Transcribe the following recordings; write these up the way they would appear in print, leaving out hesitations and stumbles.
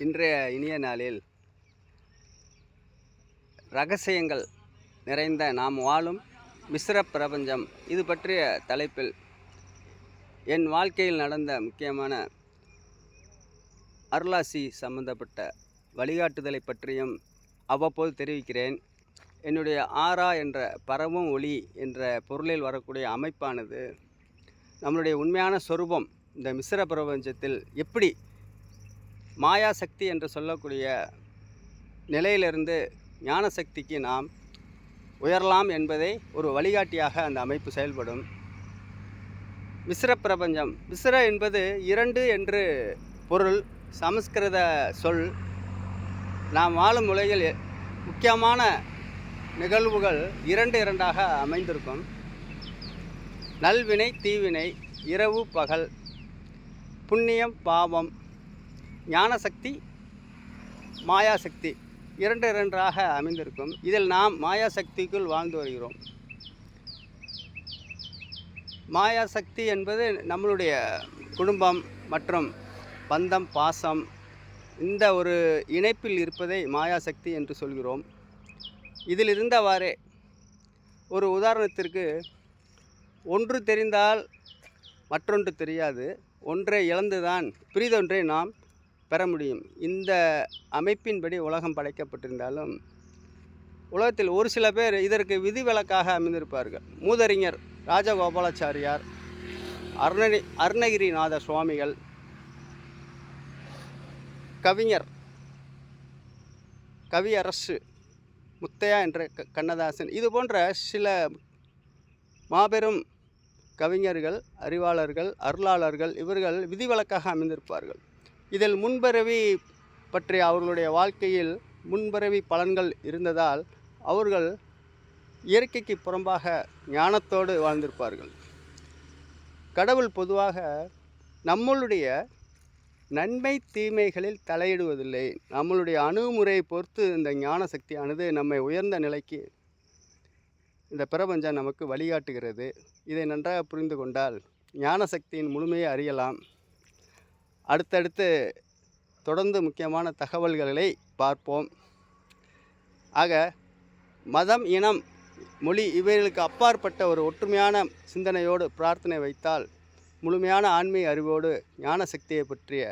இன்றைய இனிய நாளில் ரகசியங்கள் நிறைந்த நாம் வாழும் மிஸ்ர பிரபஞ்சம் இது பற்றிய தலைப்பில் என் வாழ்க்கையில் நடந்த முக்கியமான அருளாசி சம்பந்தப்பட்ட வழிகாட்டுதலை பற்றியும் அவ்வப்போது தெரிவிக்கிறேன். என்னுடைய ஆரா என்ற பரவும் ஒளி என்ற பொருளில் வரக்கூடிய அமைப்பானது நம்மளுடைய உண்மையான சொரூபம் இந்த மிஸ்ர பிரபஞ்சத்தில் எப்படி மாயா சக்தி என்று சொல்லக்கூடிய நிலையிலிருந்து ஞான சக்திக்கு நாம் உயரலாம் என்பதை ஒரு வழிகாட்டியாக அந்த அமைப்பு செயல்படும். மிஸ்ர பிரபஞ்சம், மிஸ்ர என்பது இரண்டு என்று பொருள், சமஸ்கிருத சொல். நாம் வாழும் உலகில் முக்கியமான நிகழ்வுகள் இரண்டாக அமைந்திருக்கும். நல்வினை தீவினை, இரவு பகல், புண்ணியம் பாவம், ஞானசக்தி மாயாசக்தி இரண்டாக அமைந்திருக்கும். இதில் நாம் மாயாசக்திக்குள் வாழ்ந்து வருகிறோம். மாயாசக்தி என்பது நம்மளுடைய குடும்பம் மற்றும் பந்தம் பாசம் இந்த ஒரு இணைப்பில் இருப்பதை மாயாசக்தி என்று சொல்கிறோம். இதில் இருந்தவாறே ஒரு உதாரணத்திற்கு, ஒன்று தெரிந்தால் மற்றொன்று தெரியாது, ஒன்றை இழந்துதான் பிரிதொன்றை நாம் பெற முடியும். இந்த அமைப்பின்படி உலகம் படைக்கப்பட்டிருந்தாலும் உலகத்தில் ஒரு சில பேர் இதற்கு விதிவிலக்காக அமைந்திருப்பார்கள். மூதறிஞர் ராஜகோபாலாச்சாரியார், அருணகிரிநாத சுவாமிகள், கவியரசு முத்தையா என்ற கண்ணதாசன், இது போன்ற சில மாபெரும் கவிஞர்கள், அறிவாளர்கள், அருளாளர்கள் இவர்கள் விதிவிலக்காக அமைந்திருப்பார்கள். இதில் முன்பிறவி பற்றிய அவர்களுடைய வாழ்க்கையில் முன்பிறவி பலன்கள் இருந்ததால் அவர்கள் இயற்கைக்கு புறம்பாக ஞானத்தோடு வாழ்ந்திருப்பார்கள். கடவுள் பொதுவாக நம்மளுடைய நன்மை தீமைகளில் தலையிடுவதில்லை. நம்மளுடைய அணுகுமுறையை பொறுத்து இந்த ஞான சக்தியானது நம்மை உயர்ந்த நிலைக்கு இந்த பிரபஞ்சம் நமக்கு வழிகாட்டுகிறது. இதை நன்றாக புரிந்து கொண்டால் ஞான சக்தியின் முழுமையை அறியலாம். அடுத்தடுத்து தொடர்ந்து முக்கியமான தகவல்களை பார்ப்போம். ஆக மதம், இனம், மொழி இவைகளுக்கு அப்பாற்பட்ட ஒரு ஒற்றுமையான சிந்தனையோடு பிரார்த்தனை வைத்தால் முழுமையான ஆன்மீக அறிவோடு ஞான சக்தியை பற்றிய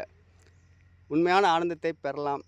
உண்மையான ஆனந்தத்தை பெறலாம்.